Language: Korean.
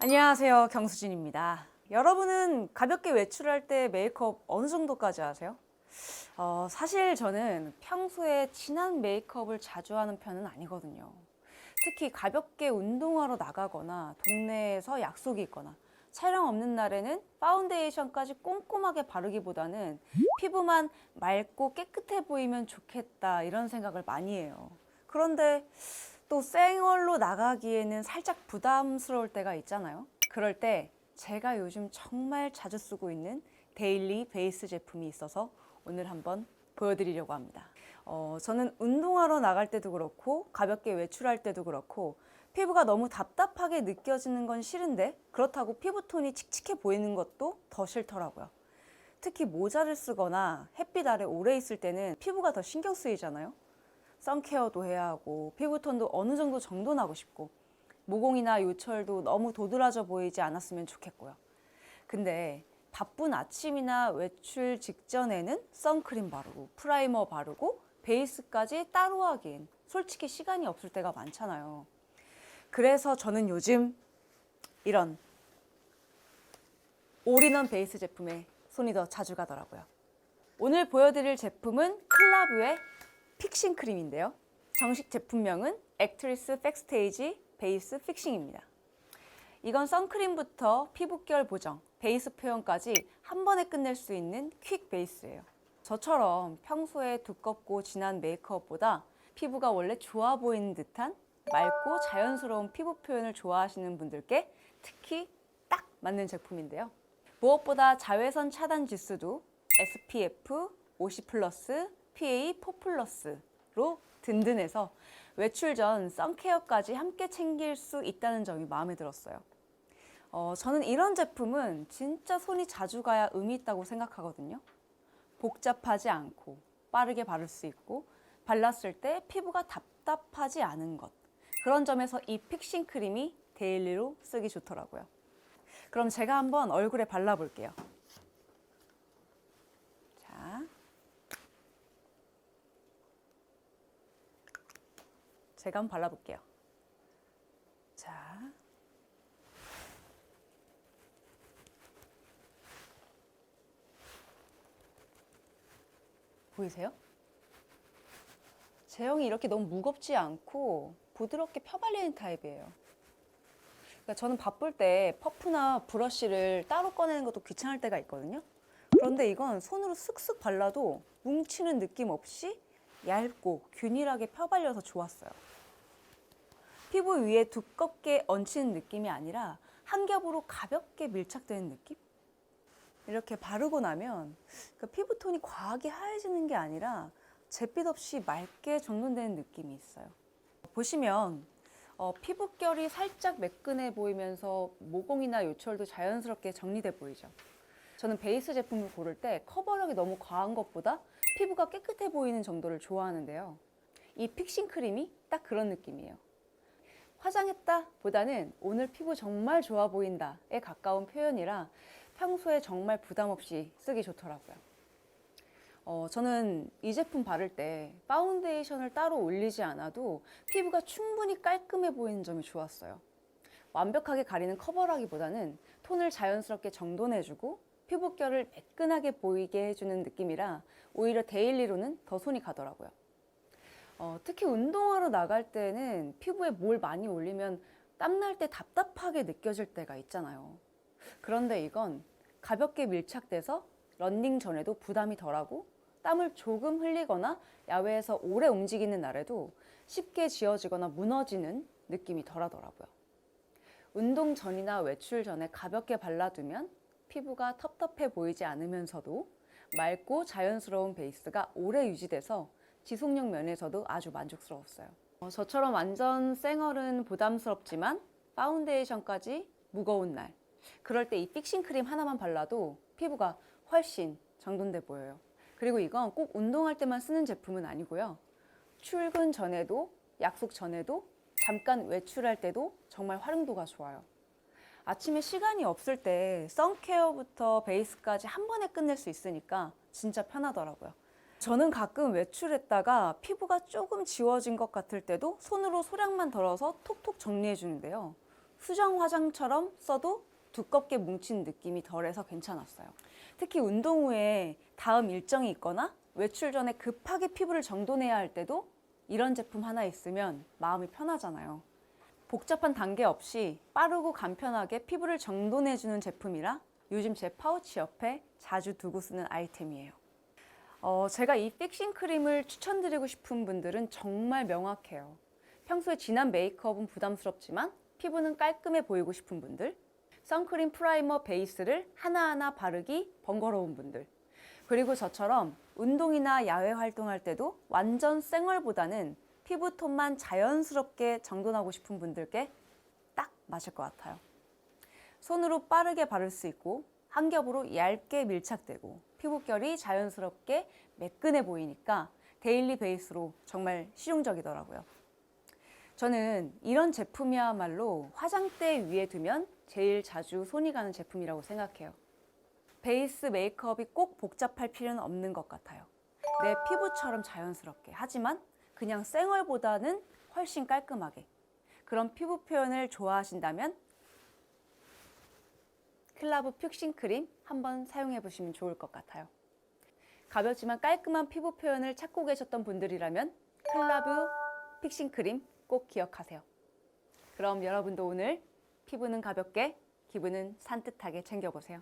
안녕하세요, 경수진입니다. 여러분은 가볍게 외출할 때 메이크업 어느 정도까지 하세요? 사실 저는 평소에 진한 메이크업을 자주 하는 편은 아니거든요. 특히 가볍게 운동하러 나가거나 동네에서 약속이 있거나 촬영 없는 날에는 파운데이션까지 꼼꼼하게 바르기보다는 피부만 맑고 깨끗해 보이면 좋겠다 이런 생각을 많이 해요. 그런데 또 생얼로 나가기에는 살짝 부담스러울 때가 있잖아요. 그럴 때 제가 요즘 정말 자주 쓰고 있는 데일리 베이스 제품이 있어서 오늘 한번 보여드리려고 합니다. 저는 운동하러 나갈 때도 그렇고 가볍게 외출할 때도 그렇고 피부가 너무 답답하게 느껴지는 건 싫은데 그렇다고 피부톤이 칙칙해 보이는 것도 더 싫더라고요. 특히 모자를 쓰거나 햇빛 아래 오래 있을 때는 피부가 더 신경 쓰이잖아요. 선케어도 해야 하고 피부톤도 어느 정도 정돈하고 싶고 모공이나 요철도 너무 도드라져 보이지 않았으면 좋겠고요. 근데 바쁜 아침이나 외출 직전에는 선크림 바르고 프라이머 바르고 베이스까지 따로 하기엔 솔직히 시간이 없을 때가 많잖아요. 그래서 저는 요즘 이런 올인원 베이스 제품에 손이 더 자주 가더라고요. 오늘 보여드릴 제품은 클라뷰의 픽싱 크림인데요. 정식 제품명은 액트리스 백스테이지 베이스 픽싱입니다. 이건 선크림부터 피부결 보정, 베이스 표현까지 한 번에 끝낼 수 있는 퀵 베이스예요. 저처럼 평소에 두껍고 진한 메이크업보다 피부가 원래 좋아 보이는 듯한 맑고 자연스러운 피부 표현을 좋아하시는 분들께 특히 딱 맞는 제품인데요. 무엇보다 자외선 차단 지수도 SPF 50+, PA4+로 든든해서 외출 전 선케어까지 함께 챙길 수 있다는 점이 마음에 들었어요. 저는 이런 제품은 진짜 손이 자주 가야 의미 있다고 생각하거든요. 복잡하지 않고 빠르게 바를 수 있고 발랐을 때 피부가 답답하지 않은 것. 그런 점에서 이 픽싱 크림이 데일리로 쓰기 좋더라고요. 그럼 제가 한번 얼굴에 발라볼게요. 자, 제가 한번 발라볼게요. 자, 보이세요? 제형이 이렇게 너무 무겁지 않고 부드럽게 펴발리는 타입이에요. 그러니까 저는 바쁠 때 퍼프나 브러쉬를 따로 꺼내는 것도 귀찮을 때가 있거든요. 그런데 이건 손으로 쓱쓱 발라도 뭉치는 느낌 없이 얇고 균일하게 펴발려서 좋았어요. 피부 위에 두껍게 얹히는 느낌이 아니라 한 겹으로 가볍게 밀착되는 느낌? 이렇게 바르고 나면 그 피부톤이 과하게 하얘지는 게 아니라 잿빛 없이 맑게 정돈되는 느낌이 있어요. 보시면 피부결이 살짝 매끈해 보이면서 모공이나 요철도 자연스럽게 정리돼 보이죠. 저는 베이스 제품을 고를 때 커버력이 너무 과한 것보다 피부가 깨끗해 보이는 정도를 좋아하는데요. 이 픽싱 크림이 딱 그런 느낌이에요. 화장했다 보다는 오늘 피부 정말 좋아 보인다에 가까운 표현이라 평소에 정말 부담 없이 쓰기 좋더라고요. 저는 이 제품 바를 때 파운데이션을 따로 올리지 않아도 피부가 충분히 깔끔해 보이는 점이 좋았어요. 완벽하게 가리는 커버라기보다는 톤을 자연스럽게 정돈해주고 피부결을 매끈하게 보이게 해주는 느낌이라 오히려 데일리로는 더 손이 가더라고요. 특히 운동하러 나갈 때는 피부에 뭘 많이 올리면 땀날 때 답답하게 느껴질 때가 있잖아요. 그런데 이건 가볍게 밀착돼서 러닝 전에도 부담이 덜하고 땀을 조금 흘리거나 야외에서 오래 움직이는 날에도 쉽게 지워지거나 무너지는 느낌이 덜하더라고요. 운동 전이나 외출 전에 가볍게 발라두면 피부가 텁텁해 보이지 않으면서도 맑고 자연스러운 베이스가 오래 유지돼서 지속력 면에서도 아주 만족스러웠어요. 저처럼 완전 생얼은 부담스럽지만 파운데이션까지 무거운 날, 그럴 때 이 픽싱 크림 하나만 발라도 피부가 훨씬 정돈돼 보여요. 그리고 이건 꼭 운동할 때만 쓰는 제품은 아니고요. 출근 전에도, 약속 전에도, 잠깐 외출할 때도 정말 활용도가 좋아요. 아침에 시간이 없을 때 선케어부터 베이스까지 한 번에 끝낼 수 있으니까 진짜 편하더라고요. 저는 가끔 외출했다가 피부가 조금 지워진 것 같을 때도 손으로 소량만 덜어서 톡톡 정리해 주는데요. 수정 화장처럼 써도 두껍게 뭉친 느낌이 덜해서 괜찮았어요. 특히 운동 후에 다음 일정이 있거나 외출 전에 급하게 피부를 정돈해야 할 때도 이런 제품 하나 있으면 마음이 편하잖아요. 복잡한 단계 없이 빠르고 간편하게 피부를 정돈해주는 제품이라 요즘 제 파우치 옆에 자주 두고 쓰는 아이템이에요. 제가 이 픽싱 크림을 추천드리고 싶은 분들은 정말 명확해요. 평소에 진한 메이크업은 부담스럽지만 피부는 깔끔해 보이고 싶은 분들, 선크림 프라이머 베이스를 하나하나 바르기 번거로운 분들, 그리고 저처럼 운동이나 야외 활동할 때도 완전 쌩얼보다는 피부톤만 자연스럽게 정돈하고 싶은 분들께 딱 맞을 것 같아요. 손으로 빠르게 바를 수 있고 한 겹으로 얇게 밀착되고 피부결이 자연스럽게 매끈해 보이니까 데일리 베이스로 정말 실용적이더라고요. 저는 이런 제품이야말로 화장대 위에 두면 제일 자주 손이 가는 제품이라고 생각해요. 베이스 메이크업이 꼭 복잡할 필요는 없는 것 같아요. 내 피부처럼 자연스럽게, 하지만 그냥 쌩얼보다는 훨씬 깔끔하게. 그런 피부 표현을 좋아하신다면 클라브 픽싱 크림 한번 사용해 보시면 좋을 것 같아요. 가볍지만 깔끔한 피부 표현을 찾고 계셨던 분들이라면 클라브 픽싱 크림 꼭 기억하세요. 그럼 여러분도 오늘 피부는 가볍게, 기분은 산뜻하게 챙겨보세요.